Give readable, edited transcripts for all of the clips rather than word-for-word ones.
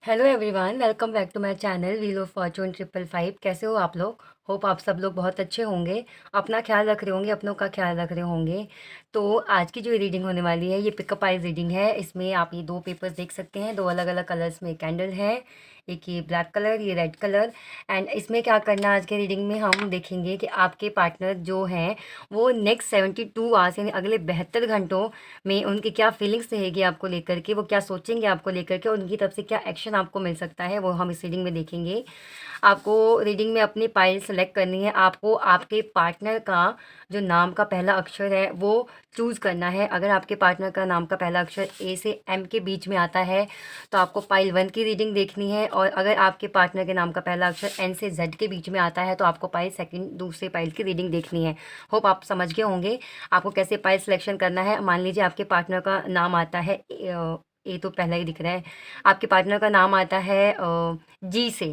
Hello everyone, welcome back to my channel wheel of fortune 555। कैसे हो आप लोग? होप आप सब लोग बहुत अच्छे होंगे, अपना ख्याल रख रहे होंगे, अपनों का ख्याल रख रहे होंगे। तो आज की जो रीडिंग होने वाली है ये पिकअप आइज रीडिंग है। इसमें आप ये दो पेपर्स देख सकते हैं, दो अलग अलग कलर्स में कैंडल है। एक ये ब्लैक कलर, ये रेड कलर। एंड इसमें क्या करना है, आज के रीडिंग में हम देखेंगे कि आपके पार्टनर जो हैं वो नेक्स्ट 72 आवर्स यानी अगले 72 घंटों में उनकी क्या फीलिंग्स रहेगी आपको लेकर के, वो क्या सोचेंगे आपको लेकर के, और उनकी तरफ से क्या एक्शन आपको मिल सकता है वो हम इस रीडिंग में देखेंगे। आपको रीडिंग में अपनी पाइल सेलेक्ट करनी है। आपको आपके पार्टनर का जो नाम का पहला अक्षर है वो चूज़ करना है। अगर आपके पार्टनर का नाम का पहला अक्षर ए से एम के बीच में आता है तो आपको पाइल 1 की रीडिंग देखनी है, और अगर आपके पार्टनर के नाम का पहला अक्षर एन से जेड के बीच में आता है तो आपको पाइल सेकंड दूसरे पाइल की रीडिंग देखनी है। होप आप समझ गए होंगे आपको कैसे पाइल सिलेक्शन करना है। मान लीजिए आपके पार्टनर का नाम आता है ए तो पहला ही दिख रहा है। आपके पार्टनर का नाम आता है जी से,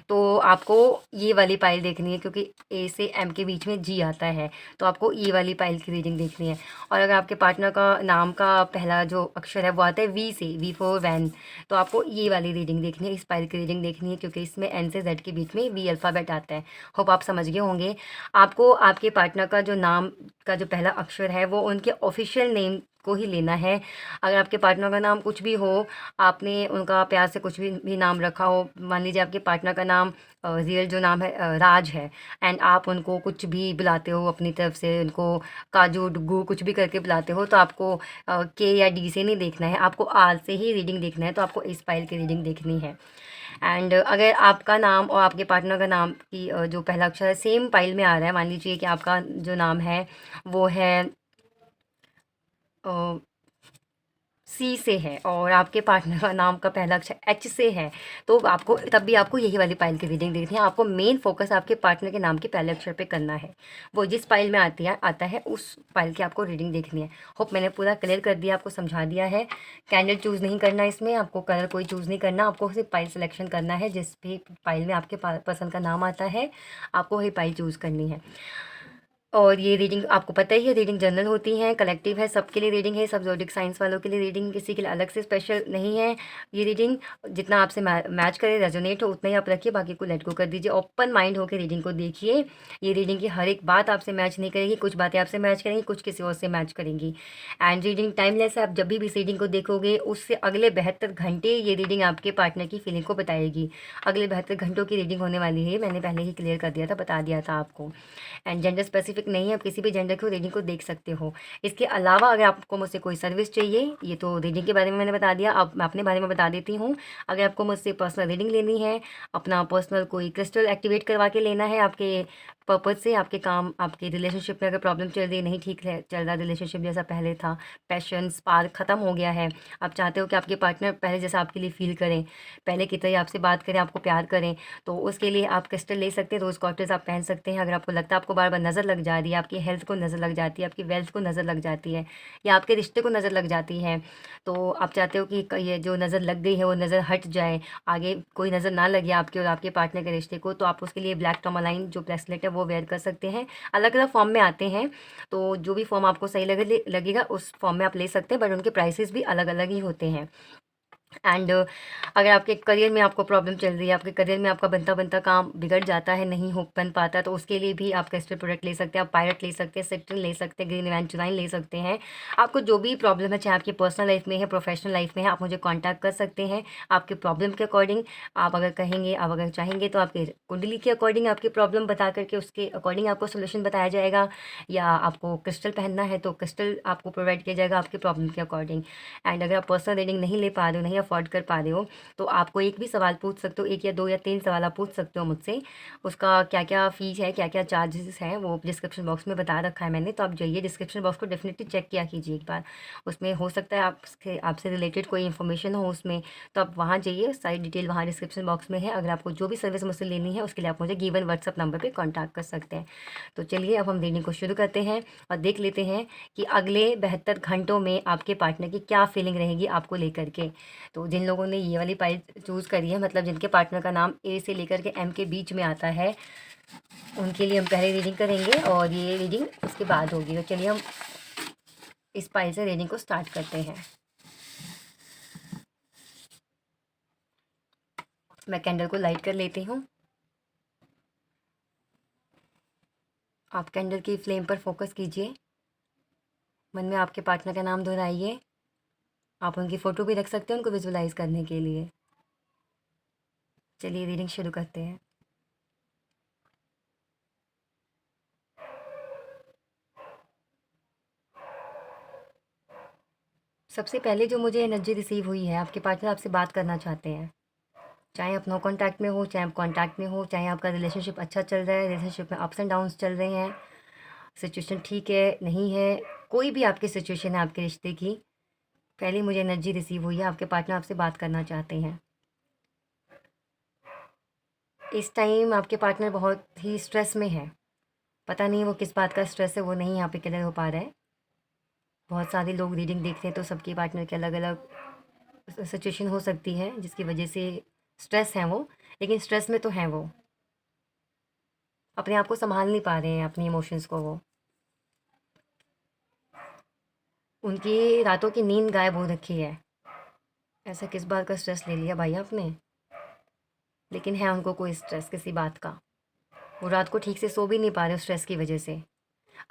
तो आपको ये वाली पाइल देखनी है, क्योंकि ए से एम के बीच में जी आता है तो आपको ये वाली पाइल की रीडिंग देखनी है। और अगर आपके पार्टनर का नाम का पहला जो अक्षर है वो आता है वी से, वी फॉर वैन, तो आपको ये वाली रीडिंग देखनी है, इस पाइल की रीडिंग देखनी है, क्योंकि इसमें एन से जेड के बीच में वी अल्फ़ाबेट आता है। होप आप समझ गए होंगे। आपको आपके पार्टनर का जो नाम का जो पहला अक्षर है वो उनके ऑफिशियल नेम को ही लेना है। अगर आपके पार्टनर का नाम कुछ भी हो, आपने उनका प्यार से कुछ भी नाम रखा हो, मान लीजिए आपके पार्टनर का नाम रियल जो नाम है राज है, एंड आप उनको कुछ भी बुलाते हो अपनी तरफ से, उनको काजू डुग्गू कुछ भी करके बुलाते हो, तो आपको के या डी से नहीं देखना है, आपको आर से ही रीडिंग देखना है। तो आपको इस फाइल की रीडिंग देखनी है। एंड अगर आपका नाम और आपके पार्टनर का नाम की जो पहला अक्षर है सेम फाइल में आ रहा है, मान लीजिए कि आपका जो नाम है वो है सी से है और आपके पार्टनर का नाम का पहला अक्षर एच से है, तो आपको तब भी आपको यही वाली फाइल की रीडिंग देखनी है। आपको मेन फोकस आपके पार्टनर के नाम के पहले अक्षर पे करना है। वो जिस फाइल में आती है आता है उस फाइल की आपको रीडिंग देखनी है। होप मैंने पूरा क्लियर कर दिया, आपको समझा दिया है। कैंडल चूज़ नहीं करना, इसमें आपको कलर कोई चूज़ नहीं करना, आपको सिर्फ फाइल सिलेक्शन करना है। जिस भी फाइल में आपके पसंद का नाम आता है आपको वही फाइल चूज़ करनी है। और ये रीडिंग आपको पता ही है, रीडिंग जनरल होती हैं, कलेक्टिव है, सबके लिए रीडिंग है, सब ज़ोडिक साइंस वालों के लिए रीडिंग, किसी के लिए अलग से स्पेशल नहीं है। ये रीडिंग जितना आपसे मैच करे, रेजोनेट हो, उतना ही आप रखिए, बाकी को लेट गो कर दीजिए। ओपन माइंड होकर रीडिंग को देखिए। ये रीडिंग की हर एक बात आपसे मैच नहीं करेगी, कुछ बातें आपसे मैच करेंगी, कुछ किसी और से मैच करेंगी। एंड रीडिंग टाइमलेस है, आप जब भी इस रीडिंग को देखोगे उससे अगले 72 घंटे ये रीडिंग आपके पार्टनर की फीलिंग को बताएगी। अगले 72 घंटों की रीडिंग होने वाली है, मैंने पहले ही क्लियर कर दिया था, बता दिया था आपको। एंड जेंडर स्पेसिफिक नहीं है, आप किसी भी जेंडर की रीडिंग को देख सकते हो। इसके अलावा अगर आपको मुझसे कोई सर्विस चाहिए, ये तो रीडिंग के बारे में मैंने बता दिया, अब मैं अपने बारे में बता देती हूँ। अगर आपको मुझसे पर्सनल रीडिंग लेनी है, अपना पर्सनल कोई क्रिस्टल एक्टिवेट करवा के लेना है आपके पर्पज़ से, आपके काम, आपके रिलेशनशिप में अगर प्रॉब्लम चल रही है, नहीं ठीक है चल रहा रिलेशनशिप जैसा पहले था, पैशन स्पार्क ख़त्म हो गया है, आप चाहते हो कि आपके पार्टनर पहले जैसा आपके लिए फ़ील करें, पहले की तरह आपसे बात करें, आपको प्यार करें, तो उसके लिए आप क्रिस्टल ले सकते हैं। रोज़ क्वार्टर्स आप पहन सकते हैं। अगर आपको लगता है आपको बार बार नज़र लग जा रही है, आपकी हेल्थ को नज़र लग जाती है, आपकी वेल्थ को नज़र लग जाती है, या आपके रिश्ते को नज़र लग जाती है, तो आप चाहते हो कि ये जो नज़र लग गई है वो नज़र हट जाए, आगे कोई नज़र ना लगे आपके और आपके पार्टनर के रिश्ते को, तो आप उसके लिए ब्लैक टर्मालाइन जो ब्रेसलेट है वो वेयर कर सकते हैं। अलग अलग फॉर्म में आते हैं, तो जो भी फॉर्म आपको सही लगेगा उस फॉर्म में आप ले सकते हैं, बट उनके प्राइसेस भी अलग अलग ही होते हैं। एंड अगर आपके करियर में आपको प्रॉब्लम चल रही है, आपके करियर में आपका बनता बनता काम बिगड़ जाता है, नहीं हो बन पाता, तो उसके लिए भी आप कैस्टर प्रोडक्ट ले सकते हैं, आप पायरट ले सकते हैं, सिट्रिन ले सकते हैं, ग्रीन एवेंचुराइन ले सकते हैं। आपको जो भी प्रॉब्लम है, चाहे आपकी पर्सनल लाइफ में है, प्रोफेशनल लाइफ में है, आप मुझे कॉन्टैक्ट कर सकते हैं। आपके प्रॉब्लम के अकॉर्डिंग आप अगर कहेंगे, आप अगर चाहेंगे तो आपके कुंडली के अकॉर्डिंग आपकी प्रॉब्लम बता करके उसके अकॉर्डिंग आपको सोल्यूशन बताया जाएगा, या आपको क्रिस्टल पहनना है तो क्रिस्टल आपको प्रोवाइड किया जाएगा आपकी प्रॉब्लम के अकॉर्डिंग। एंड अगर आप पर्सनल रीडिंग नहीं ले पा रहे हो, नहीं अफोर्ड कर पा रहे हो, तो आपको एक भी सवाल पूछ सकते हो, एक या दो या तीन सवाल आप पूछ सकते हो मुझसे। उसका क्या क्या फ़ीस है, क्या क्या चार्जेस हैं, वो डिस्क्रिप्शन बॉक्स में बता रखा है मैंने, तो आप जाइए डिस्क्रिप्शन बॉक्स को डेफिनेटली चेक किया कीजिए एक बार। उसमें हो सकता है आपसे रिलेटेड कोई इन्फॉर्मेशन हो उसमें, तो आप वहाँ जाइए, सारी डिटेल वहाँ डिस्क्रिप्शन बॉक्स में है। अगर आपको जो भी सर्विस मुझसे लेनी है उसके लिए आप मुझे गिवन व्हाट्सअप नंबर पर कॉन्टैक्ट कर सकते हैं। तो चलिए अब हम रीडिंग को शुरू करते हैं और देख लेते हैं कि अगले 72 घंटों में आपके पार्टनर की क्या फीलिंग रहेगी आपको लेकर के। तो जिन लोगों ने ये वाली पाइल चूज़ करी है, मतलब जिनके पार्टनर का नाम ए से लेकर के एम के बीच में आता है, उनके लिए हम पहले रीडिंग करेंगे और ये रीडिंग उसके बाद होगी। तो चलिए हम इस पाइल से रीडिंग को स्टार्ट करते हैं। मैं कैंडल को लाइट कर लेती हूँ। आप कैंडल की फ्लेम पर फोकस कीजिए। मन में आपके पार्टनर का नाम दोहराइए। आप उनकी फ़ोटो भी रख सकते हैं उनको विजुलाइज करने के लिए। चलिए रीडिंग शुरू करते हैं। सबसे पहले जो मुझे एनर्जी रिसीव हुई है, आपके पार्टनर आपसे बात करना चाहते हैं। चाहे आप नो कॉन्टैक्ट में हो, चाहे आप कॉन्टैक्ट में हो, चाहे आपका रिलेशनशिप अच्छा चल रहा है, रिलेशनशिप में अप्स एंड डाउन्स चल रहे हैं, सिचुएशन ठीक है नहीं है, कोई भी आपकी सिचुएशन है आपके रिश्ते की, पहले मुझे एनर्जी रिसीव हुई है आपके पार्टनर आपसे बात करना चाहते हैं। इस टाइम आपके पार्टनर बहुत ही स्ट्रेस में है। पता नहीं वो किस बात का स्ट्रेस है, वो नहीं यहाँ पे क्लियर हो पा रहा है। बहुत सारे लोग रीडिंग देखते हैं तो सबके पार्टनर के अलग अलग सिचुएशन हो सकती है जिसकी वजह से स्ट्रेस हैं वो, लेकिन स्ट्रेस में तो हैं वो, अपने आप को संभाल नहीं पा रहे हैं, अपनी इमोशंस को। वो उनकी रातों की नींद गायब हो रखी है। ऐसा किस बात का स्ट्रेस ले लिया भाई आपने? लेकिन है उनको कोई स्ट्रेस किसी बात का। वो रात को ठीक से सो भी नहीं पा रहे स्ट्रेस की वजह से।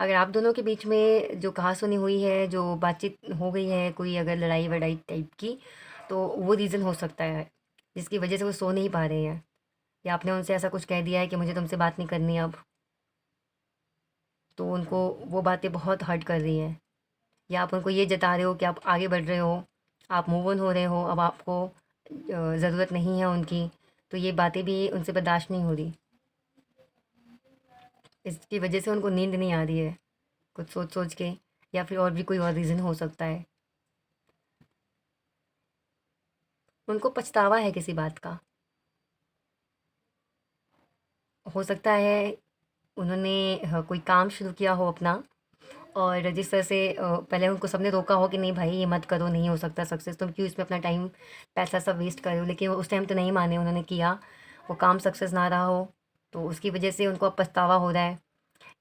अगर आप दोनों के बीच में जो कहा सुनी हुई है, जो बातचीत हो गई है, कोई अगर लड़ाई वड़ाई टाइप की, तो वो रीज़न हो सकता है जिसकी वजह से वो सो नहीं पा रहे हैं। या आपने उनसे ऐसा कुछ कह दिया है कि मुझे तुमसे बात नहीं करनी अब, तो उनको वो बातें बहुत हर्ट कर रही हैं। या आप उनको ये जता रहे हो कि आप आगे बढ़ रहे हो, आप मूव ऑन हो रहे हो, अब आपको ज़रूरत नहीं है उनकी, तो ये बातें भी उनसे बर्दाश्त नहीं हो रही। इसकी वजह से उनको नींद नहीं आ रही है, कुछ सोच सोच के, या फिर और भी कोई और रीज़न हो सकता है। उनको पछतावा है किसी बात का। हो सकता है उन्होंने कोई काम शुरू किया हो अपना, और जिस तरह से पहले उनको सबने रोका हो कि नहीं भाई ये मत करो, नहीं हो सकता सक्सेस, तुम क्यों इसमें अपना टाइम पैसा सब वेस्ट कर रहे हो, लेकिन वो उस टाइम तो नहीं माने, उन्होंने किया, वो काम सक्सेस ना रहा हो, तो उसकी वजह से उनको अब पछतावा हो रहा है।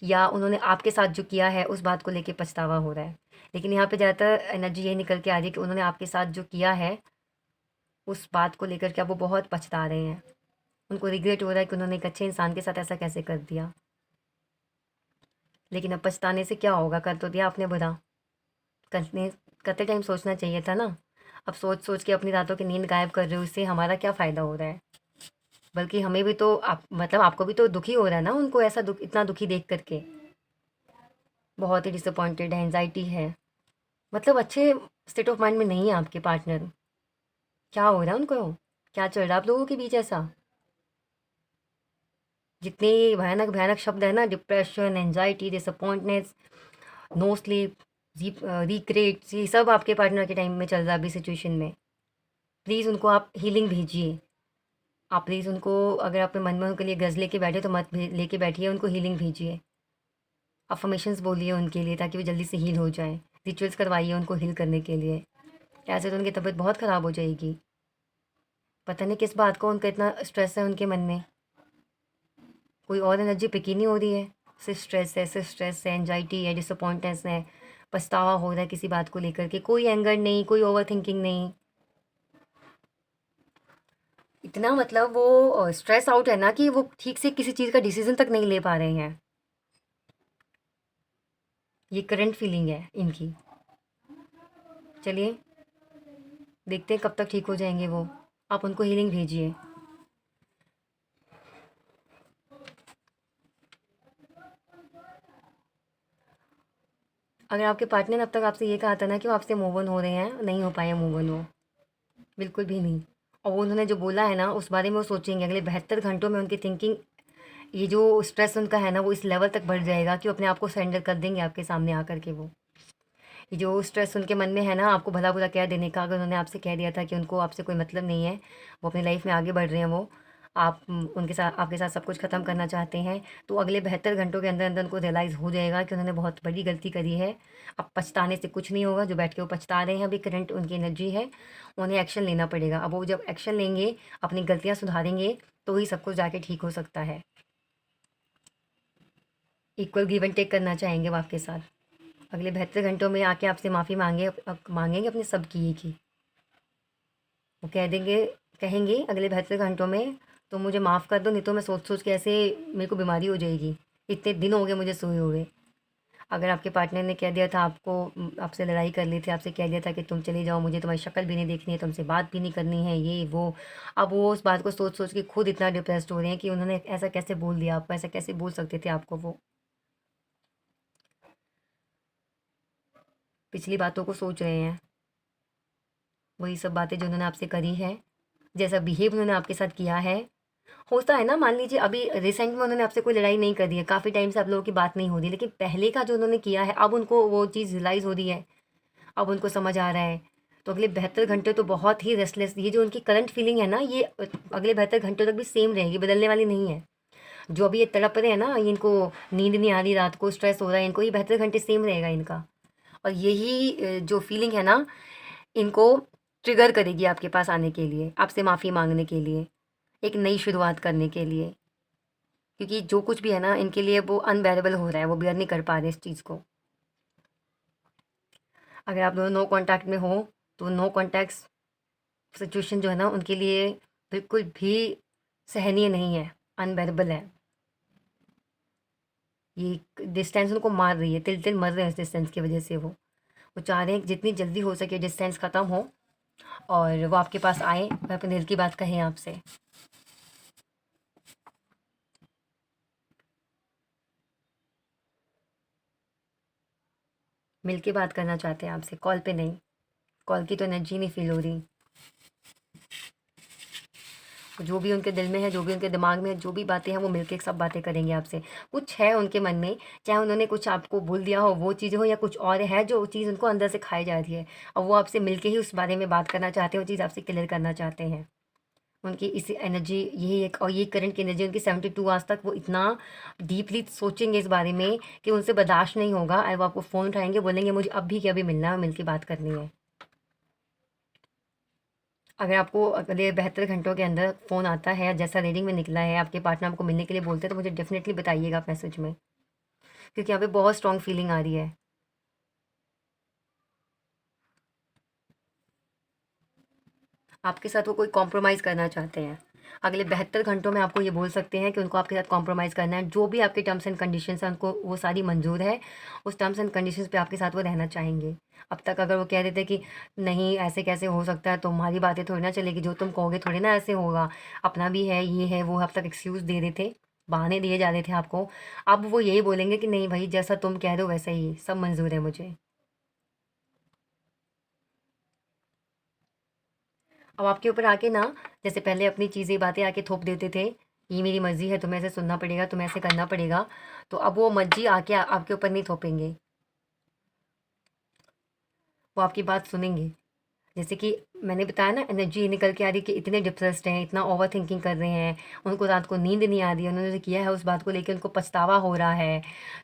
या उन्होंने आपके साथ जो किया है उस बात को लेके पछतावा हो रहा है। लेकिन यहाँ पे ज़्यादातर एनर्जी ये निकल के आ रही है कि उन्होंने आपके साथ जो किया है उस बात को लेकर के अब वो बहुत पछता रहे हैं। उनको रिग्रेट हो रहा है कि उन्होंने एक अच्छे इंसान के साथ ऐसा कैसे कर दिया। लेकिन अब पछताने से क्या होगा, कर तो दिया आपने बुरा, करने करते टाइम सोचना चाहिए था ना। अब सोच सोच के अपनी रातों की नींद गायब कर रहे हो, इससे हमारा क्या फ़ायदा हो रहा है? बल्कि हमें भी तो आप मतलब आपको भी तो दुखी हो रहा है ना, उनको ऐसा दुख, इतना दुखी देख करके। बहुत ही डिसअपॉइंटेड है, एंजाइटी है, मतलब अच्छे स्टेट ऑफ माइंड में नहीं है आपके पार्टनर। क्या हो रहा है उनको? क्या चल रहा है आप लोगों के बीच ऐसा? जितने भयानक भयानक शब्द है ना, depression, anxiety, disappointness, no sleep, regret, ये सब आपके पार्टनर के टाइम में चल रहा है अभी सिचुएशन में। प्लीज़ उनको आप हीलिंग भेजिए। आप प्लीज़ उनको, अगर अपने मन में उनके लिए गज़ल लेके बैठे तो मत लेके बैठिए, उनको हीलिंग भेजिए। अफर्मेशंस बोलिए उनके लिए ताकि वो जल्दी से हील हो जाएँ। रिचुअल्स करवाइए उनको हील करने के लिए। ऐसे तो उनकी तबीयत बहुत ख़राब हो जाएगी। पता नहीं किस बात का उनका इतना स्ट्रेस है उनके मन में। कोई और एनर्जी पिक ही नहीं हो रही है। सिर्फ स्ट्रेस है, एंजाइटी है, डिसअपॉइंटनेस है, पछतावा हो रहा है किसी बात को लेकर के। कोई एंगर नहीं, कोई ओवर थिंकिंग नहीं। इतना मतलब वो स्ट्रेस आउट है ना कि वो ठीक से किसी चीज़ का डिसीजन तक नहीं ले पा रहे हैं। ये करंट फीलिंग है इनकी। चलिए देखते हैं कब तक ठीक हो जाएंगे वो। आप उनको हीलिंग भेजिए। अगर आपके पार्टनर ने अब तक आपसे ये कहा था ना कि वो आपसे मूव ऑन हो रहे हैं, नहीं हो पाए मूव ऑन, वो बिल्कुल भी नहीं। और वो उन्होंने जो बोला है ना उस बारे में वो सोचेंगे अगले 72 घंटों में। उनकी थिंकिंग, ये जो स्ट्रेस उनका है ना वो इस लेवल तक बढ़ जाएगा कि वो अपने आप को सरेंडर कर देंगे आपके सामने आकर के। वो ये जो स्ट्रेस उनके मन में है ना आपको भला बुरा कह देने का, अगर उन्होंने आपसे कह दिया था कि उनको आपसे कोई मतलब नहीं है, वो अपनी लाइफ में आगे बढ़ रहे हैं, वो आप उनके साथ, आपके साथ सब कुछ ख़त्म करना चाहते हैं, तो अगले 72 घंटों के अंदर अंदर उनको रियलाइज़ हो जाएगा कि उन्होंने बहुत बड़ी गलती करी है। अब पछताने से कुछ नहीं होगा। जो बैठ के वो पछता रहे हैं अभी, करंट उनकी एनर्जी है, उन्हें एक्शन लेना पड़ेगा। अब वो जब एक्शन लेंगे, अपनी गलतियाँ सुधारेंगे, तो ही सब कुछ जाके ठीक हो सकता है। इक्वल गिव एंड टेक करना चाहेंगे वो आपके साथ। अगले 72 घंटों में आके आपसे माफ़ी मांगेंगे अपने सब किए की। वो कह देंगे कहेंगे अगले 72 घंटों में तो मुझे माफ़ कर दो, नहीं तो मैं सोच सोच के ऐसे मेरे को बीमारी हो जाएगी, इतने दिन हो गए मुझे सोए हुए। अगर आपके पार्टनर ने कह दिया था आपको, आपसे लड़ाई कर ली थी, आपसे कह दिया था कि तुम चले जाओ, मुझे तुम्हारी शक्ल भी नहीं देखनी है, तुमसे बात भी नहीं करनी है, ये वो, अब वो उस बात को सोच सोच के खुद इतना डिप्रेस्ड हो रहे हैं कि उन्होंने ऐसा कैसे बोल दिया आपको, ऐसा कैसे बोल सकते थे आपको वो। पिछली बातों को सोच रहे हैं, वही सब बातें जो उन्होंने आपसे करी है, जैसा बिहेव उन्होंने आपके साथ किया है। होता है ना, मान लीजिए अभी रिसेंट में उन्होंने आपसे कोई लड़ाई नहीं करी है, काफ़ी टाइम से आप लोगों की बात नहीं हो रही, लेकिन पहले का जो उन्होंने किया है अब उनको वो चीज़ रियलाइज़ हो रही है, अब उनको समझ आ रहा है। तो अगले 72 घंटे तो बहुत ही रेस्टलेस, ये जो उनकी करंट फीलिंग है ना, ये अगले 72 घंटों तक भी सेम रहेगी, बदलने वाली नहीं है। जो अभी ये तड़प रहे हैं ना, ये इनको नींद नहीं आ रही, रात को स्ट्रेस हो रहा है इनको, ये 72 घंटे सेम रहेगा इनका। और यही जो फीलिंग है ना, इनको ट्रिगर करेगी आपके पास आने के लिए, आपसे माफ़ी मांगने के लिए, एक नई शुरुआत करने के लिए। क्योंकि जो कुछ भी है ना इनके लिए वो अनबेरेबल हो रहा है, वो बियर नहीं कर पा रहे इस चीज़ को। अगर आप दोनों नो कांटेक्ट में हो तो नो कांटेक्ट सिचुएशन जो है ना उनके लिए बिल्कुल भी सहनीय नहीं है, अनबेरेबल है। ये डिस्टेंस उनको मार रही है, तिल तिल मर रहे हैं इस डिस्टेंस की वजह से। वो चाह रहे हैं कि जितनी जल्दी हो सके डिस्टेंस ख़त्म हो और वो आपके पास आए और अपने दिल की बात कहें आपसे। मिल के बात करना चाहते हैं आपसे, कॉल पे नहीं। कॉल की तो एनर्जी नहीं फील हो रही। जो भी उनके दिल में है, जो भी उनके दिमाग में है, जो भी बातें हैं, वो मिलके सब बातें करेंगे आपसे। कुछ है उनके मन में, चाहे उन्होंने कुछ आपको बोल दिया हो वो चीज़ हो, या कुछ और है जो चीज़ उनको अंदर से खाई जा रही है, और वो आपसे मिलके ही उस बारे में बात करना चाहते हैं, वो चीज़ आपसे क्लियर करना चाहते हैं। उनकी इसी एनर्जी यही एक, और ये करंट की एनर्जी उनकी 72 आवर्स तक वो इतना डीपली सोचेंगे इस बारे में कि उनसे बर्दाश्त नहीं होगा, और वो आपको फ़ोन उठाएंगे, बोलेंगे मुझे अब भी क्या अभी मिलना है, मिल के बात करनी है। अगर आपको अगले 72 घंटों के अंदर फ़ोन आता है, जैसा रीडिंग में निकला है, आपके पार्टनर आपको मिलने के लिए बोलते हैं, तो मुझे डेफ़िनेटली बताइएगा आप मैसेज में, क्योंकि यहाँ पे बहुत स्ट्रॉन्ग फीलिंग आ रही है। आपके साथ वो कोई कॉम्प्रोमाइज़ करना चाहते हैं। अगले 72 घंटों में आपको ये बोल सकते हैं कि उनको आपके साथ कॉम्प्रोमाइज़ करना है। जो भी आपके टर्म्स एंड कंडीशंस हैं, उनको वो सारी मंज़ूर है। उस टर्म्स एंड कंडीशंस पे आपके साथ वो रहना चाहेंगे। अब तक अगर वो कह रहे थे कि नहीं ऐसे कैसे हो सकता है, तुम्हारी बातें थोड़ी ना चलेगी, जो तुम कहोगे थोड़ी ना ऐसे होगा, अपना भी है, ये है, वो, अब तक एक्सक्यूज़ दे रहे थे, बहाने दिए जा रहे थे आपको। अब वो यही बोलेंगे कि नहीं भई, जैसा तुम कह रहे हो वैसा ही सब मंज़ूर है मुझे। अब आपके ऊपर आके ना, जैसे पहले अपनी चीज़ें बातें आके थोप देते थे, ये मेरी मर्ज़ी है, तुम्हें ऐसे सुनना पड़ेगा, तुम्हें ऐसे करना पड़ेगा, तो अब वो मर्ज़ी आके आपके ऊपर नहीं थोपेंगे, वो आपकी बात सुनेंगे। जैसे कि मैंने बताया ना, एनर्जी निकल के आ रही कि इतने डिप्रेस्ड हैं, इतना ओवर थिंकिंग कर रहे हैं, उनको रात को नींद नहीं आ रही है, उन्होंने जो किया है उस बात को लेके उनको पछतावा हो रहा है।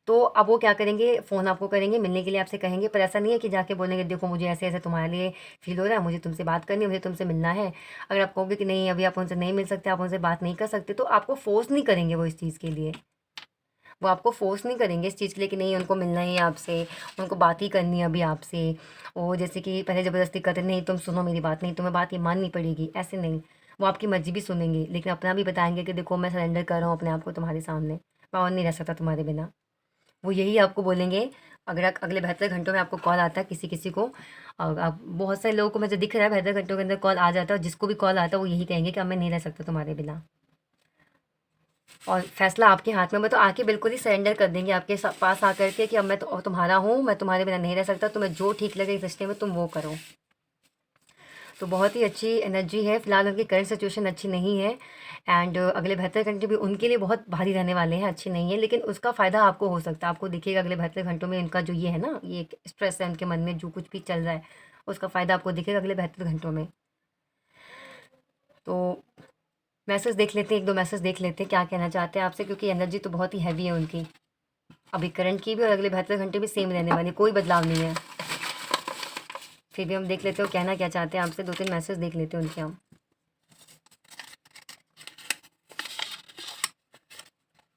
तो अब वो क्या करेंगे, फ़ोन आपको करेंगे, मिलने के लिए आपसे कहेंगे, पर ऐसा नहीं है कि जाके बोलेंगे देखो मुझे ऐसे-ऐसे तुम्हारे लिए फ़ील हो रहा है, मुझे तुमसे बात करनी है, मुझे तुमसे मिलना है। अगर आप कहोगे कि नहीं अभी आप उनसे नहीं मिल सकते, आप उनसे बात नहीं कर सकते, तो आपको फ़ोर्स नहीं करेंगे वो इस चीज़ के लिए। वो आपको फ़ोर्स नहीं करेंगे इस चीज़ के लिए कि नहीं उनको मिलना ही है आपसे, उनको बात ही करनी है अभी आपसे। वो जैसे कि पहले ज़बरदस्ती करते, नहीं तुम सुनो मेरी बात, नहीं तुम्हें बात ये माननी पड़ेगी, ऐसे नहीं। वो आपकी मर्ज़ी भी सुनेंगे, लेकिन अपना भी बताएँगे कि देखो मैं सरेंडर कर रहा हूँ अपने आप को तुम्हारे सामने, मैं और नहीं रह सकता तुम्हारे बिना। वो यही आपको बोलेंगे। अगर अगले 72 घंटों में आपको कॉल आता है किसी-किसी को, अब बहुत सारे लोगों को मुझे दिख रहा है 72 घंटों के अंदर कॉल आ जाता है, और जिसको भी कॉल आता है वो यही कहेंगे कि अब मैं नहीं रह सकता तुम्हारे बिना। और फैसला आपके हाथ में, मैं तो आके बिल्कुल ही सरेंडर कर देंगे आपके पास आकर के कि अब मैं तो तुम्हारा हूँ, मैं तुम्हारे बिना नहीं रह सकता, तुम्हें जो ठीक लगे इस रिश्ते में तुम वो करो। तो बहुत ही अच्छी एनर्जी है, फिलहाल उनकी करंट सिचुएशन अच्छी नहीं है, एंड अगले 72 घंटे भी उनके लिए बहुत भारी रहने वाले हैं, अच्छी नहीं है, लेकिन उसका फ़ायदा आपको हो सकता है। आपको दिखेगा अगले 72 घंटों में उनका जो ये है ना, ये स्ट्रेस है उनके मन में, जो कुछ भी चल रहा है उसका फ़ायदा आपको दिखेगा अगले 72 घंटों में। तो मैसेज देख लेते हैं, एक दो मैसेज देख लेते हैं क्या कहना चाहते हैं आपसे, क्योंकि एनर्जी तो बहुत ही हैवी है उनकी। अभी करंट की भी और अगले 72 घंटे भी सेम रहने वाली, कोई बदलाव नहीं है। फिर भी हम देख लेते हो कहना क्या चाहते हैं आपसे, दो तीन मैसेज देख लेते हैं उनके हम।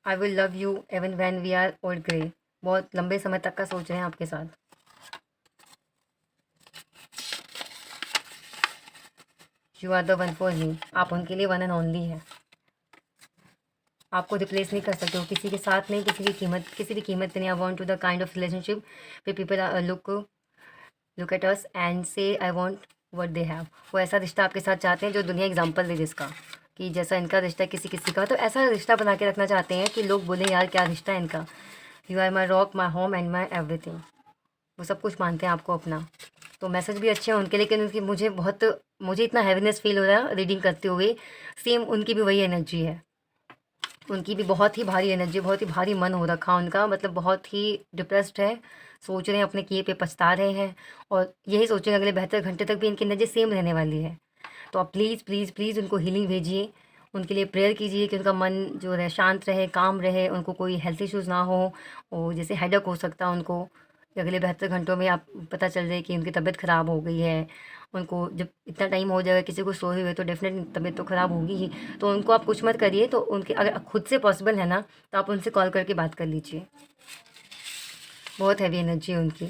I will love you even when we are old grey. बहुत लंबे समय तक का सोच रहे हैं आपके साथ। You are the one for me, आप उनके लिए वन एंड ओनली है। आपको रिप्लेस नहीं कर सकते हो किसी के साथ, नहीं किसी भी कीमत पे नहीं। I want to the kind of relationship way people look at us and say I want what they have. वो ऐसा रिश्ता आपके साथ चाहते हैं जो दुनिया एग्जाम्पल दे जिसका, कि जैसा इनका रिश्ता है किसी किसी का, तो ऐसा रिश्ता बना के रखना चाहते हैं कि लोग बोले यार क्या रिश्ता है इनका। You are my rock, my home and my everything. वो सब कुछ मानते हैं आपको अपना। तो मैसेज भी अच्छे हैं उनके, लेकिन उनकी मुझे इतना हैवीनेस फील हो रहा है रीडिंग करते हुए। सेम उनकी भी वही एनर्जी है। उनकी भी बहुत ही भारी एनर्जी, बहुत ही भारी मन हो रखा उनका, मतलब बहुत ही डिप्रेस्ड है। सोच रहे हैं अपने किए पे पछता रहे हैं, और यही सोचेंगे अगले 72 घंटे तक भी इनकी एनर्जी सेम रहने वाली है। तो आप प्लीज़ प्लीज़ प्लीज़ उनको हीलिंग भेजिए, उनके लिए प्रेयर कीजिए कि उनका मन जो है शांत रहे, काम रहे, उनको कोई हेल्थ इश्यूज़ ना हो। और जैसे हेडेक हो सकता है उनको, कि अगले 72 घंटों में आप पता चल जाए कि उनकी तबीयत ख़राब हो गई है। उनको जब इतना टाइम हो जाएगा किसी को सोए हुए, तो डेफ़िनेटली तबीयत तो ख़राब होगी ही। तो उनको आप कुछ मत करिए, तो उनके अगर खुद से पॉसिबल है ना, तो आप उनसे कॉल करके बात कर लीजिए। बहुत हैवी एनर्जी है उनकी।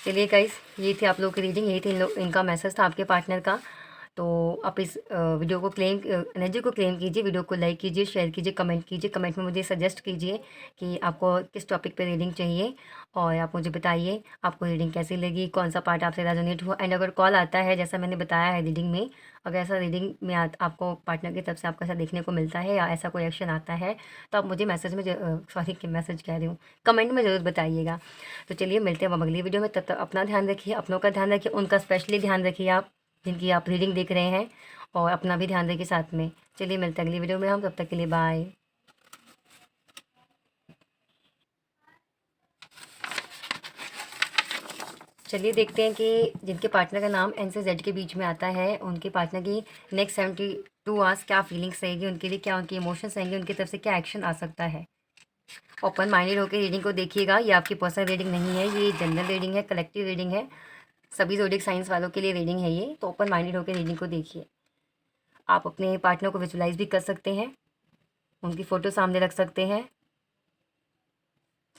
चलिए गाइस, ये थी आप लोग की रीडिंग, यही थी इनका मैसेज था आपके पार्टनर का। तो आप इस वीडियो को एनर्जी को क्लेम कीजिए, वीडियो को लाइक कीजिए, शेयर कीजिए, कमेंट कीजिए। कमेंट में मुझे सजेस्ट कीजिए कि आपको किस टॉपिक पे रीडिंग चाहिए, और आप मुझे बताइए आपको रीडिंग कैसी लगी, कौन सा पार्ट आपसे रेजोनेट हुआ। एंड अगर कॉल आता है जैसा मैंने बताया है रीडिंग में, अगर ऐसा रीडिंग में आपको पार्टनर की तरफ से आपको ऐसा देखने को मिलता है या ऐसा कोई एक्शन आता है, तो आप मुझे मैसेज में मैसेज कह रही हूँ, कमेंट में ज़रूर बताइएगा। तो चलिए मिलते हैं अब अगली वीडियो में। तब तक अपना ध्यान रखिए, अपनों का ध्यान रखिए, उनका स्पेशली ध्यान रखिए आप जिनकी आप रीडिंग देख रहे हैं, और अपना भी ध्यान रखिए साथ में। चलिए मिलते हैं अगली वीडियो में हम, तब तक के लिए बाय। चलिए देखते हैं कि जिनके पार्टनर का नाम एन से जेड के बीच में आता है, उनके पार्टनर की नेक्स्ट 72 आवर्स क्या फीलिंग्स रहेगी उनके लिए, क्या उनके इमोशंस रहेंगे, उनकी तरफ से क्या एक्शन आ सकता है। ओपन माइंडेड होकर रीडिंग को देखिएगा, ये आपकी पर्सनल रीडिंग नहीं है, ये जनरल रीडिंग है, कलेक्टिव रीडिंग है, सभी ज़ोडिक साइंस वालों के लिए रीडिंग है ये। तो ओपन माइंडेड होकर रीडिंग को देखिए। आप अपने पार्टनर को विजुलाइज भी कर सकते हैं, उनकी फ़ोटो सामने रख सकते हैं,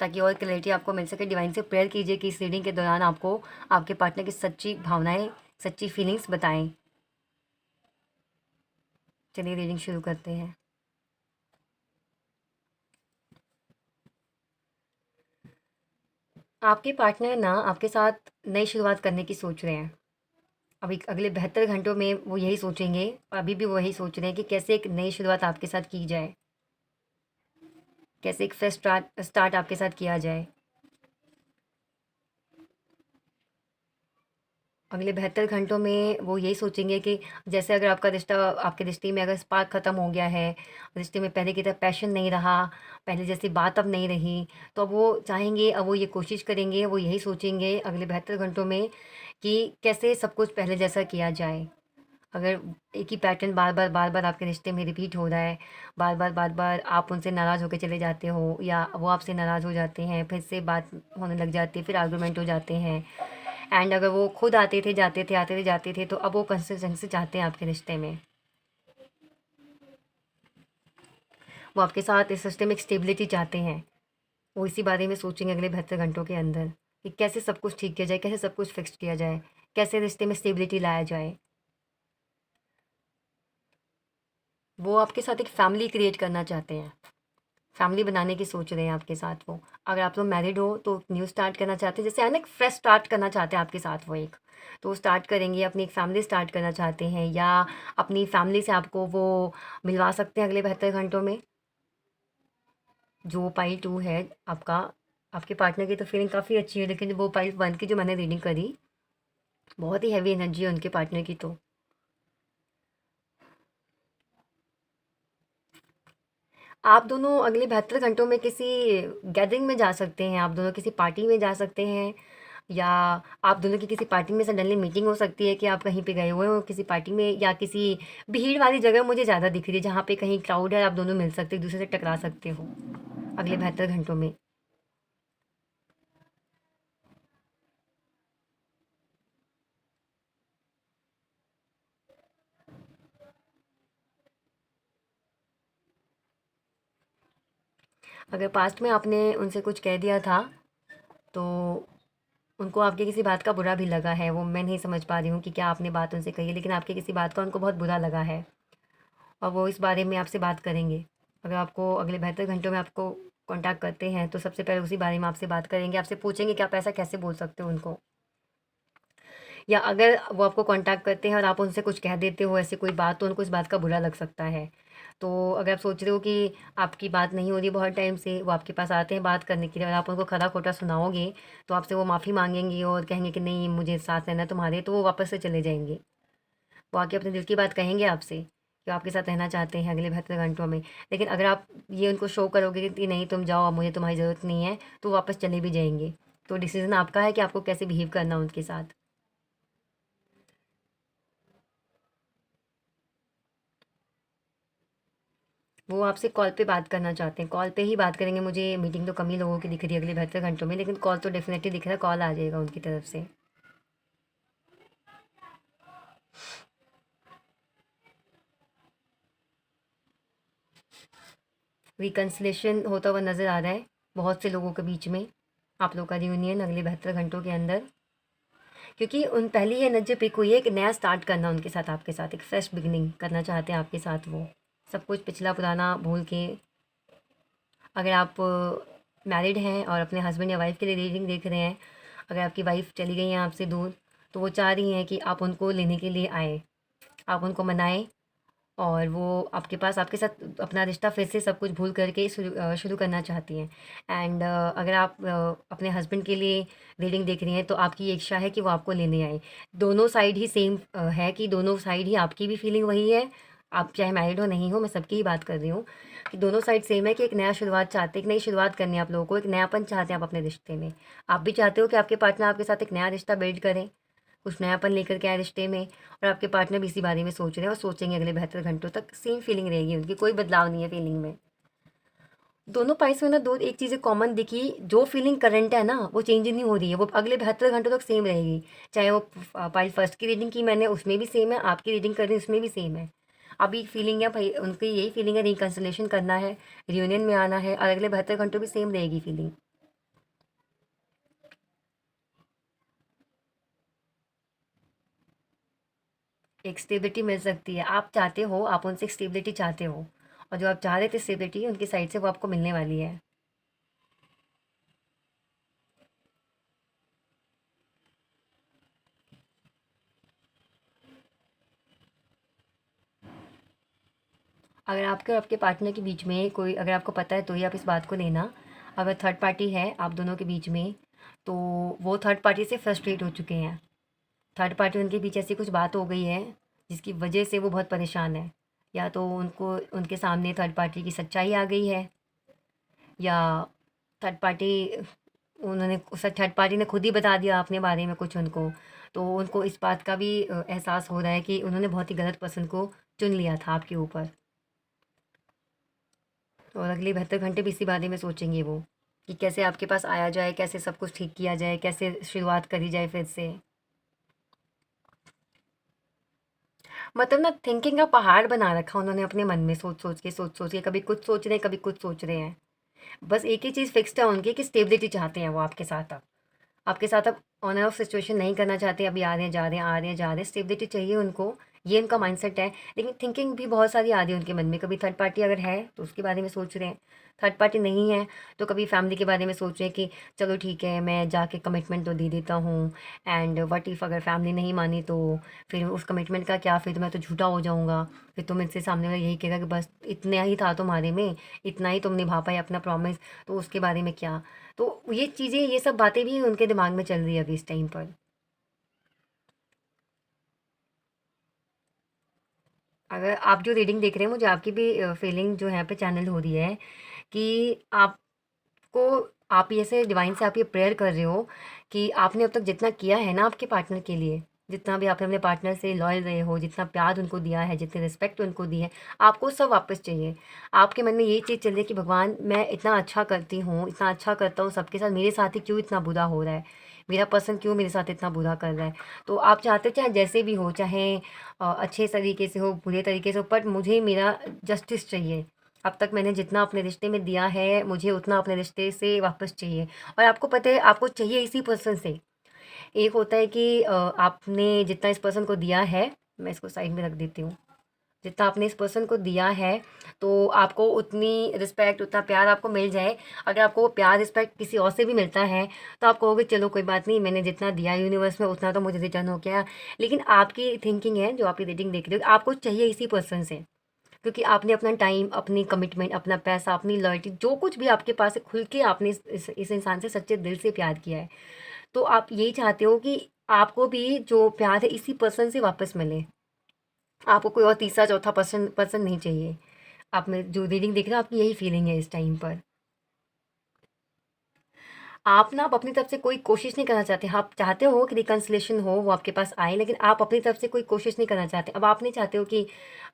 ताकि और क्लैरिटी आपको मिल सके। डिवाइन से प्रेयर कीजिए कि इस रीडिंग के दौरान आपको आपके पार्टनर की सच्ची भावनाएं, सच्ची फीलिंग्स बताएं। चलिए रीडिंग शुरू करते हैं। आपके पार्टनर ना आपके साथ नई शुरुआत करने की सोच रहे हैं। अभी अगले 72 घंटों में वो यही सोचेंगे, और अभी भी वो वही सोच रहे हैं कि कैसे एक नई शुरुआत आपके साथ की जाए, कैसे एक फ्रेश स्टार्ट आपके साथ किया जाए। अगले 72 घंटों में वो यही सोचेंगे कि जैसे अगर आपके रिश्ते में अगर स्पार्क ख़त्म हो गया है, रिश्ते में पहले की तरह पैशन नहीं रहा, पहले जैसी बात अब नहीं रही, तो अब वो चाहेंगे, अब वो ये कोशिश करेंगे, वो यही सोचेंगे अगले 72 घंटों में कि कैसे सब कुछ पहले जैसा किया जाए। अगर एक ही पैटर्न बार बार आपके रिश्ते में रिपीट हो रहा है, बार बार आप उनसे नाराज़ होकर चले जाते हो, या वो आपसे नाराज़ हो जाते हैं, फिर से बात होने लग जाती है, फिर आर्गूमेंट हो जाते हैं। एंड अगर वो खुद आते थे जाते थे, आते थे जाते थे, तो अब वो कंसिस्टेंसी चाहते हैं आपके रिश्ते में। वो आपके साथ इस रिश्ते में एक स्टेबिलिटी चाहते हैं। वो इसी बारे में सोचेंगे अगले 72 घंटों के अंदर कि कैसे सब कुछ ठीक किया जाए, कैसे सब कुछ फिक्स किया जाए, कैसे रिश्ते में स्टेबिलिटी लाया जाए। वो आपके साथ एक फ़ैमिली क्रिएट करना चाहते हैं, फैमिली बनाने की सोच रहे हैं आपके साथ वो। अगर आप लोग मैरिड हो तो न्यू स्टार्ट करना चाहते हैं, जैसे है ना, एक फ्रेश स्टार्ट करना चाहते हैं आपके साथ वो एक। तो वो स्टार्ट करेंगे, अपनी एक फैमिली स्टार्ट करना चाहते हैं, या अपनी फैमिली से आपको वो मिलवा सकते हैं अगले 72 घंटों में। जो पाइल 2 है आपका, आपके पार्टनर की तो फीलिंग काफ़ी अच्छी है, लेकिन वो पाइल 1 की जो मैंने रीडिंग करी, बहुत ही हैवी एनर्जी है उनके पार्टनर की। तो आप दोनों अगले 72 घंटों में किसी गैदरिंग में जा सकते हैं, आप दोनों किसी पार्टी में जा सकते हैं, या आप दोनों की किसी पार्टी में सडनली मीटिंग हो सकती है कि आप कहीं पे गए हुए हो किसी पार्टी में, या किसी भीड़ वाली जगह मुझे ज़्यादा दिख रही है जहाँ पे कहीं क्राउड है, आप दोनों मिल सकते, एक दूसरे से टकरा सकते हो अगले 72 घंटों में। अगर पास्ट में आपने उनसे कुछ कह दिया था, तो उनको आपकी किसी बात का बुरा भी लगा है, वो मैं नहीं समझ पा रही हूँ कि क्या आपने बात उनसे कही है, लेकिन आपकी किसी बात का उनको बहुत बुरा लगा है और वो इस बारे में आपसे बात करेंगे। अगर आपको अगले 72 घंटों में आपको कॉन्टैक्ट करते हैं, तो सबसे पहले उसी बारे में आपसे बात करेंगे, आपसे पूछेंगे कि आप ऐसा कैसे बोल सकते हो उनको। या अगर वो आपको कॉन्टैक्ट करते हैं और आप उनसे कुछ कह देते हो ऐसी कोई बात, तो उनको इस बात का बुरा लग सकता है। तो अगर आप सोच रहे हो कि आपकी बात नहीं हो रही बहुत टाइम से, वो आपके पास आते हैं बात करने के लिए और आप उनको खरा-खोटा सुनाओगे, तो आपसे वो माफ़ी माँगेंगे और कहेंगे कि नहीं मुझे साथ रहना है तुम्हारे, तो वो वापस से चले जाएँगे। वो आके अपने दिल की बात कहेंगे आपसे कि वो आपके साथ रहना चाहते हैं अगले 72 घंटों में। लेकिन अगर आप ये उनको शो करोगे कि नहीं तुम जाओ, अब मुझे तुम्हारी ज़रूरत नहीं है, तो वो वापस चले भी जाएँगे। तो डिसीज़न आपका है कि आपको कैसे बिहेव करना है उनके साथ। वो आपसे कॉल पे बात करना चाहते हैं, कॉल पे ही बात करेंगे। मुझे मीटिंग तो कम ही लोगों की दिख रही है अगले 72 घंटों में, लेकिन कॉल तो डेफ़िनेटली दिख रहा है, कॉल आ जाएगा उनकी तरफ से। रिकन्सिलेशन होता हुआ नज़र आ रहा है बहुत से लोगों के बीच में, आप लोग का रियूनियन अगले 72 घंटों के अंदर। क्योंकि उन पहली ये नज़र पिक हुई है, एक नया स्टार्ट करना उनके साथ, आपके साथ एक फ्रेश बिगिनिंग करना चाहते हैं आपके साथ वो। सब कुछ पिछला पुराना भूल के। अगर आप मैरिड हैं और अपने हस्बैंड या वाइफ़ के लिए रीडिंग देख रहे हैं, अगर आपकी वाइफ़ चली गई हैं आपसे दूर, तो वो चाह रही हैं कि आप उनको लेने के लिए आएँ। आप उनको मनाएँ और वो आपके पास आपके साथ अपना रिश्ता फिर से सब कुछ भूल करके शुरू करना चाहती हैं। एंड अगर आप अपने हस्बैंड के लिए रीडिंग देख रही हैं, तो आपकी ये इच्छा है कि वो आपको लेने आए। दोनों साइड ही सेम है कि दोनों साइड ही आपकी भी फीलिंग वही है, आप चाहे मैरिड हो नहीं हो, मैं सबकी ही बात कर रही हूँ कि दोनों साइड सेम है कि एक नया शुरुआत चाहते हैं, एक नई शुरुआत करनी है आप लोगों को, एक नयापन चाहते हैं आप अपने रिश्ते में। आप भी चाहते हो कि आपके पार्टनर आपके साथ एक नया रिश्ता बिल्ड करें, कुछ नयापन लेकर के आए रिश्ते में, और आपके पार्टनर भी इसी बारे में सोच रहे हैं और सोचेंगे अगले 72 घंटों तक। सेम फीलिंग रहेगी उनकी, कोई बदलाव नहीं है फीलिंग में। दोनों पाइस में ना दो एक चीज़ें कॉमन दिखी, जो फीलिंग करंट है ना वो चेंज नहीं हो रही है, वो अगले 72 घंटों तक सेम रहेगी। चाहे वो पाइल फर्स्ट की रीडिंग की मैंने, उसमें भी सेम है, आपकी रीडिंग कर रही उसमें भी सेम है। अभी फीलिंग है भाई, उनकी यही फीलिंग है, रिकन्सिलेशन करना है, रियूनियन में आना है, और अगले 72 घंटों भी सेम रहेगी फीलिंग। एक स्टेबिलिटी मिल सकती है, आप चाहते हो, आप उनसे एक स्टेबिलिटी चाहते हो, और जो आप चाह रहे थे स्टेबिलिटी उनकी साइड से, वो आपको मिलने वाली है। अगर आपके और आपके पार्टनर के बीच में कोई, अगर आपको पता है तो ही आप इस बात को लेना। अगर थर्ड पार्टी है आप दोनों के बीच में, तो वो थर्ड पार्टी से फ्रस्ट्रेट हो चुके हैं। थर्ड पार्टी उनके बीच ऐसी कुछ बात हो गई है जिसकी वजह से वो बहुत परेशान है। या तो उनको उनके सामने थर्ड पार्टी की सच्चाई आ गई है, या थर्ड पार्टी उन्होंने उस थर्ड पार्टी ने खुद ही बता दिया अपने बारे में कुछ उनको। तो उनको इस बात का भी एहसास हो रहा है कि उन्होंने बहुत ही गलत पर्सन को चुन लिया था आपके ऊपर। और अगले 72 घंटे भी इसी बारे में सोचेंगे वो, कि कैसे आपके पास आया जाए, कैसे सब कुछ ठीक किया जाए, कैसे शुरुआत करी जाए फिर से। मतलब ना थिंकिंग का पहाड़ बना रखा उन्होंने अपने मन में, सोच सोच के कभी कुछ सोच रहे हैं, कभी कुछ सोच रहे हैं। बस एक ही चीज़ फिक्स्ड है उनकी कि स्टेबिलिटी चाहते हैं वो आपके साथ अब। आपके साथ अब ऑन एंड ऑफ सिचुएशन नहीं करना चाहते, अभी आ रहे हैं जा रहे हैं, आ रहे हैं जा रहे हैं, स्टेबिलिटी चाहिए उनको। ये उनका माइंडसेट है। लेकिन थिंकिंग भी बहुत सारी आ रही है उनके मन में, कभी थर्ड पार्टी अगर है तो उसके बारे में सोच रहे हैं, थर्ड पार्टी नहीं है तो कभी फैमिली के बारे में सोच रहे हैं कि चलो ठीक है मैं जाके कमिटमेंट तो दे देता हूँ, एंड व्हाट इफ़ अगर फैमिली नहीं मानी तो फिर उस कमिटमेंट का क्या, फिर तो मैं तो झूठा हो जाऊँगा, फिर तुम इनसे सामने वाला यही कहेगा कि बस इतना ही था तुम्हारे में, इतना ही तुम निभा पाए अपना प्रॉमिस, तो उसके बारे में क्या। तो ये चीज़ें, ये सब बातें भी उनके दिमाग में चल रही है अभी इस टाइम पर। अगर आप जो रीडिंग देख रहे हैं, मुझे आपकी भी फीलिंग जो है यहाँ पे चैनल हो रही है कि आपको, आप ये से डिवाइन से आप ये प्रेयर कर रहे हो कि आपने अब तक जितना किया है ना आपके पार्टनर के लिए, जितना भी आपने अपने पार्टनर से लॉयल रहे हो, जितना प्यार उनको दिया है, जितनी रिस्पेक्ट उनको दी है, आपको सब वापस चाहिए। आपके मन में ये चीज़ चल रही है कि भगवान मैं इतना अच्छा करती हूँ, इतना अच्छा करता हूँ सबके साथ, मेरे साथ ही क्यों इतना बुरा हो रहा है, मेरा पर्सन क्यों मेरे साथ इतना बुरा कर रहा है। तो आप चाहते हो चाहे जैसे भी हो, चाहे अच्छे तरीके से हो, बुरे तरीके से हो, बट मुझे मेरा जस्टिस चाहिए। अब तक मैंने जितना अपने रिश्ते में दिया है, मुझे उतना अपने रिश्ते से वापस चाहिए। और आपको पता है आपको चाहिए इसी पर्सन से, एक होता है कि आपने जितना इस पर्सन को दिया है, मैं इसको साइड में रख देती हूँ। जितना आपने इस पर्सन को दिया है, तो आपको उतनी रिस्पेक्ट, उतना प्यार आपको मिल जाए। अगर आपको वो प्यार, रिस्पेक्ट किसी और से भी मिलता है, तो आप कहोगे चलो कोई बात नहीं, मैंने जितना दिया यूनिवर्स में उतना तो मुझे रिटर्न हो गया। लेकिन आपकी थिंकिंग है, जो आपकी रीडिंग देख रहे हो, आपको चाहिए इसी पर्सन से, क्योंकि आपने अपना टाइम, अपनी कमिटमेंट, अपना पैसा, अपनी लॉयल्टी, जो कुछ भी आपके पास है, खुल के आपने इस इंसान से सच्चे दिल से प्यार किया है। तो आप यही चाहते हो कि आपको भी जो प्यार है इसी पर्सन से वापस मिले। आपको कोई और तीसरा चौथा पर्सन पर्सन नहीं चाहिए। आप में जो रीडिंग देख रहे हो, आपकी यही फीलिंग है इस टाइम पर। आप ना, आप अपनी तरफ से कोई कोशिश नहीं करना चाहते। आप चाहते हो कि रिकन्सिलेशन हो, वो आपके पास आए, लेकिन आप अपनी तरफ से कोई कोशिश नहीं करना चाहते। अब आप नहीं चाहते हो कि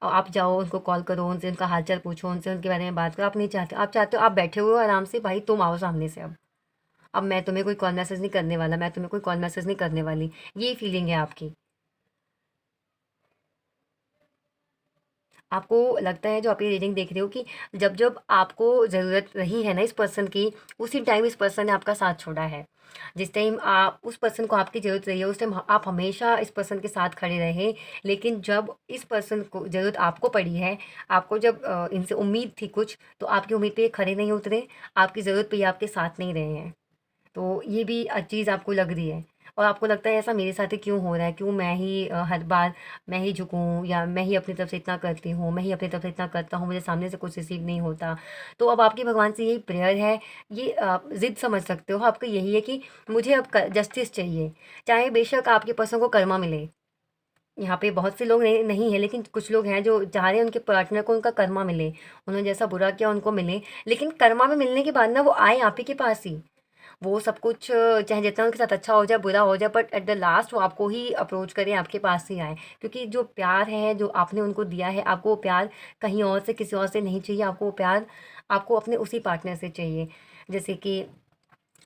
आप जाओ, उनको कॉल करो, उनसे उनका हाल-चाल पूछो, उनसे उनके बारे में बात करो, आप नहीं चाहते। आप चाहते हो आप बैठे हुए हो आराम से, भाई तुम आओ सामने से अब। अब मैं तुम्हें कोई कॉल मैसेज नहीं करने वाला, मैं तुम्हें कोई कॉल मैसेज नहीं करने वाली। ये फीलिंग है आपकी। आपको लगता है, जो आप ये रीडिंग देख रहे हो, कि जब-जब आपको ज़रूरत रही है ना इस पर्सन की, उसी टाइम इस पर्सन ने आपका साथ छोड़ा है। जिस टाइम आप उस पर्सन को आपकी ज़रूरत रही है, उस टाइम आप हमेशा इस पर्सन के साथ खड़े रहे। लेकिन जब इस पर्सन को ज़रूरत आपको पड़ी है, आपको जब इनसे उम्मीद थी कुछ, तो आपकी उम्मीद पे ये खरे नहीं उतरे, आपकी ज़रूरत पे ये आपके साथ नहीं रहे हैं। तो ये भी चीज़ आपको लग रही है, और आपको लगता है ऐसा मेरे साथ ही क्यों हो रहा है? क्यों मैं ही हर बार मैं ही झुकूँ, या मैं ही अपनी तरफ से इतना करती हूँ, मैं ही अपनी तरफ से इतना करता हूँ, मुझे सामने से कुछ रिसीव नहीं होता। तो अब आपकी भगवान से यही प्रेयर है, ये ज़िद समझ सकते हो, आपका यही है कि मुझे अब क जस्टिस चाहिए। चाहे बेशक आपके पर्सन को कर्मा मिले। यहाँ पे बहुत से लोग नहीं नहीं हैं, लेकिन कुछ लोग हैं जो चाह रहे हैं उनके पार्टनर को उनका कर्मा मिले। उन्होंने जैसा बुरा किया उनको मिले, लेकिन कर्मा में मिलने के बाद ना वो आए आप ही के पास ही। वो सब कुछ चाहे जितना उनके साथ अच्छा हो जाए, बुरा हो जाए, बट एट द लास्ट वो आपको ही अप्रोच करें, आपके पास ही आएँ। क्योंकि जो प्यार है, जो आपने उनको दिया है, आपको वो प्यार कहीं और से, किसी और से नहीं चाहिए। आपको वो प्यार, आपको अपने उसी पार्टनर से चाहिए। जैसे कि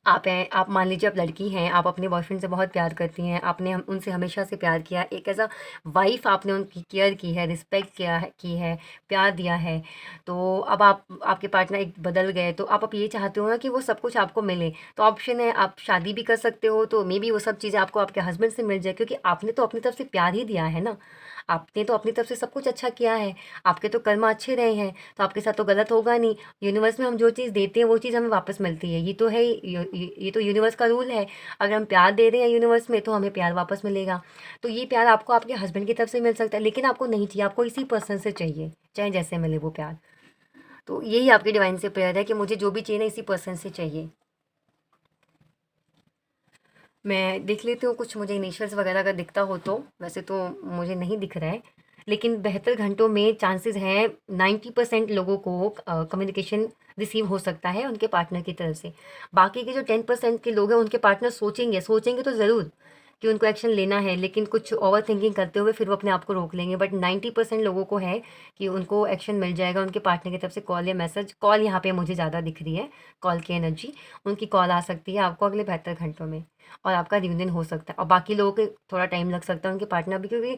आप हैं, आप मान लीजिए आप लड़की हैं, आप अपने बॉयफ्रेंड से बहुत प्यार करती हैं, आपने हम उनसे हमेशा से प्यार किया, एक एज़ अ वाइफ़ आपने उनकी केयर की है, रिस्पेक्ट किया है, प्यार दिया है। तो अब आप, आपके पार्टनर एक बदल गए, तो आप अब ये चाहते हो ना कि वो सब कुछ आपको मिले। तो ऑप्शन है, आप शादी भी कर सकते हो, तो मेबी वो सब चीज़ें आपको आपके हस्बैंड से मिल जाए, क्योंकि आपने तो अपनी तरफ से प्यार ही दिया है ना। आपने तो अपनी तरफ से सब कुछ अच्छा किया है, आपके तो कर्म अच्छे रहे हैं, तो आपके साथ तो गलत होगा नहीं। यूनिवर्स में हम जो चीज़ देते हैं, वो चीज़ हमें वापस मिलती है। ये तो है, ये तो यूनिवर्स का रूल है। अगर हम प्यार दे रहे हैं यूनिवर्स में, तो हमें प्यार वापस मिलेगा। तो ये प्यार आपको आपके हस्बैंड की तरफ से मिल सकता है, लेकिन आपको नहीं चाहिए, आपको इसी पर्सन से चाहिए, चाहे जैसे मिले वो प्यार। तो यही आपकी डिवाइन से प्रेयर है कि मुझे जो भी चाहिए ना, इसी पर्सन से चाहिए। मैं देख लेती हूँ, कुछ मुझे इनिशियल्स वगैरह अगर दिखता हो तो। वैसे तो मुझे नहीं दिख रहा है, लेकिन 72 घंटों में चांसेस हैं 90% लोगों को कम्युनिकेशन रिसीव हो सकता है उनके पार्टनर की तरफ से। बाकी के जो 10% के लोग हैं, उनके पार्टनर सोचेंगे, सोचेंगे तो ज़रूर कि उनको एक्शन लेना है, लेकिन कुछ ओवर थिंकिंग करते हुए फिर वो अपने आप को रोक लेंगे। बट 90% लोगों को है कि उनको एक्शन मिल जाएगा उनके पार्टनर की तरफ से, कॉल या मैसेज। कॉल यहाँ पे मुझे ज़्यादा दिख रही है, कॉल की एनर्जी। उनकी कॉल आ सकती है आपको अगले 72 घंटों में, और आपका रियूनियन हो सकता है। और बाकी लोगों के थोड़ा टाइम लग सकता है, उनके पार्टनर भी, क्योंकि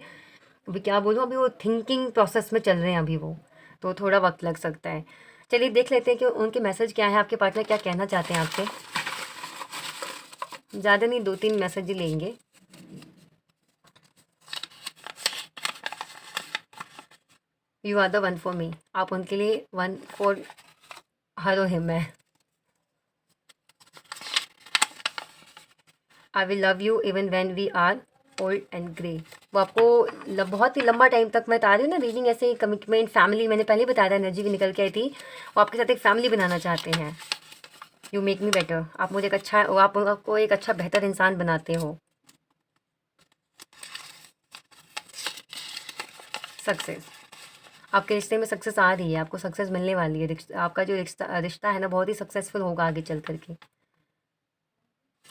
अभी क्या बोलूँ, अभी वो थिंकिंग प्रोसेस में चल रहे हैं अभी वो, तो थोड़ा वक्त लग सकता है। चलिए देख लेते हैं कि उनके मैसेज क्या है, आपके पार्टनर क्या कहना चाहते हैं आपसे। ज़्यादा नहीं, 2-3 मैसेज ही लेंगे। You are the one for me, आप उनके लिए वन फॉर हर और हिम है। I will love you even when we are old and grey. वो आपको बहुत ही लंबा टाइम तक, मैं बता रही हूँ ना, रीडिंग ऐसे कमिटमेंट, फैमिली, मैंने पहले बताया था, एनर्जी भी निकल के आई थी। वो आपके साथ एक फैमिली बनाना चाहते हैं। यू मेक मी बेटर, आप मुझे एक अच्छा, आप आपको एक अच्छा बेहतर इंसान बनाते हो। सक्सेस, आपके रिश्ते में सक्सेस आ रही है, आपको सक्सेस मिलने वाली है। आपका जो रिश्ता रिश्ता है ना, बहुत ही सक्सेसफुल होगा आगे चल करके।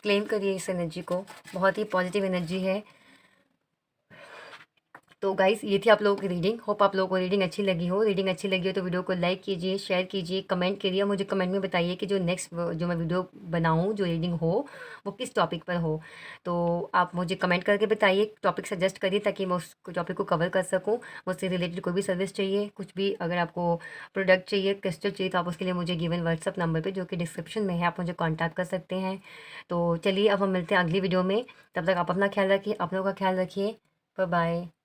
क्लेम करिए इस एनर्जी को, बहुत ही पॉजिटिव एनर्जी है। तो तो गाइस ये थी आप लोगों की रीडिंग। होप आप लोगों को रीडिंग अच्छी लगी हो। रीडिंग अच्छी लगी हो तो वीडियो को लाइक कीजिए, शेयर कीजिए, कमेंट करिए। मुझे कमेंट में बताइए कि जो नेक्स्ट जो मैं वीडियो बनाऊँ, जो रीडिंग हो, वो किस टॉपिक पर हो। तो आप मुझे कमेंट करके बताइए, टॉपिक सजेस्ट करिए ताकि मैं उस टॉपिक को कवर कर सकूँ। मुझसे रिलेटेड कोई भी सर्विस चाहिए, कुछ भी, अगर आपको प्रोडक्ट चाहिए, क्रिस्टल चाहिए, तो आप उसके लिए मुझे गिवन व्हाट्सअप नंबर पर, जो कि डिस्क्रिप्शन में है, आप मुझे कॉन्टैक्ट कर सकते हैं। तो चलिए अब हम मिलते हैं अगली वीडियो में। तब तक आप अपना ख्याल रखिए, आप लोगों का ख्याल रखिए। Bye bye.